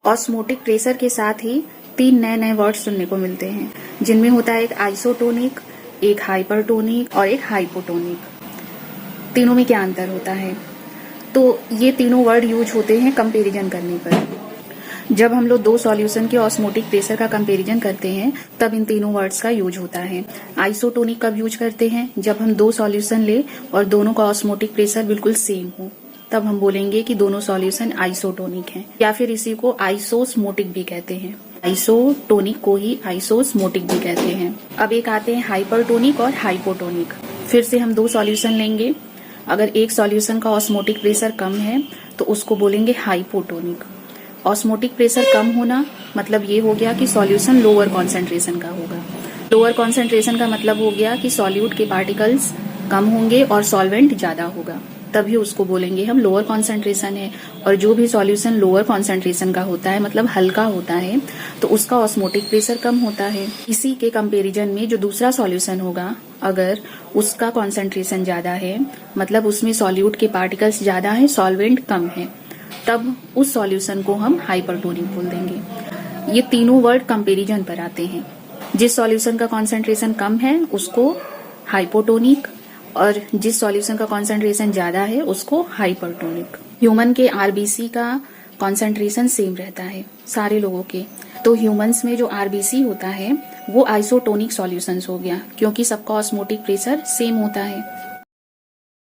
Osmotic pressure के साथ ही 3 नए नए वर्ड सुनने को मिलते हैं, जिनमें होता है एक आइसोटोनिक, एक हाइपरटोनिक और एक हाइपोटोनिक। तीनों में क्या अंतर होता है? तो ये तीनों वर्ड यूज होते हैं कंपैरिजन करने पर। जब हम लोग दो सॉल्यूशन के ऑस्मोटिक प्रेशर का कंपैरिजन करते हैं तब इन तीनों वर्ड्स का यूज होता है। आइसोटोनिक कब यूज करते हैं? जब हम दो सॉल्यूशन ले और दोनों का ऑस्मोटिक प्रेशर बिल्कुल सेम हो, तब हम बोलेंगे कि दोनों सॉल्यूशन आइसोटोनिक हैं, या फिर इसी को आइसोस्मोटिक भी कहते हैं। आइसोटोनिक को ही आइसोस्मोटिक भी कहते हैं। अब एक आते हैं हाइपरटोनिक और हाइपोटोनिक। फिर से हम दो सॉल्यूशन लेंगे, अगर एक सॉल्यूशन का ऑस्मोटिक प्रेशर कम है तो उसको बोलेंगे हाइपोटोनिक। ऑस्मोटिक प्रेशर कम होना मतलब ये हो गया कि सॉल्यूशन लोअर कॉन्सेंट्रेशन का होगा। लोअर कॉन्सेंट्रेशन का मतलब हो गया कि सॉल्यूट के पार्टिकल्स कम होंगे और सॉल्वेंट ज्यादा होगा, तभी उसको बोलेंगे हम लोअर कॉन्सेंट्रेशन है। और जो भी सॉल्यूशन लोअर कॉन्सेंट्रेशन का होता है मतलब हल्का होता है, तो उसका ऑस्मोटिक प्रेशर कम होता है। इसी के कंपैरिजन में जो दूसरा सॉल्यूशन होगा, अगर उसका कॉन्सेंट्रेशन ज्यादा है मतलब उसमें सॉल्यूट के पार्टिकल्स ज्यादा है, सॉल्वेंट कम है, तब उस सॉल्यूशन को हम हाइपरटोनिक बोल देंगे। ये तीनों वर्ड कंपैरिजन पर आते हैं। जिस सॉल्यूशन का कॉन्सेंट्रेशन कम है उसको हाइपोटोनिक, और जिस सॉल्यूशन का कॉन्सेंट्रेशन ज्यादा है उसको हाइपरटोनिक। ह्यूमन के आरबीसी का कॉन्सेंट्रेशन सेम रहता है सारे लोगों के, तो ह्यूमंस में जो आरबीसी होता है वो आइसोटोनिक सॉल्यूशंस हो गया, क्योंकि सबका ऑस्मोटिक प्रेशर सेम होता है।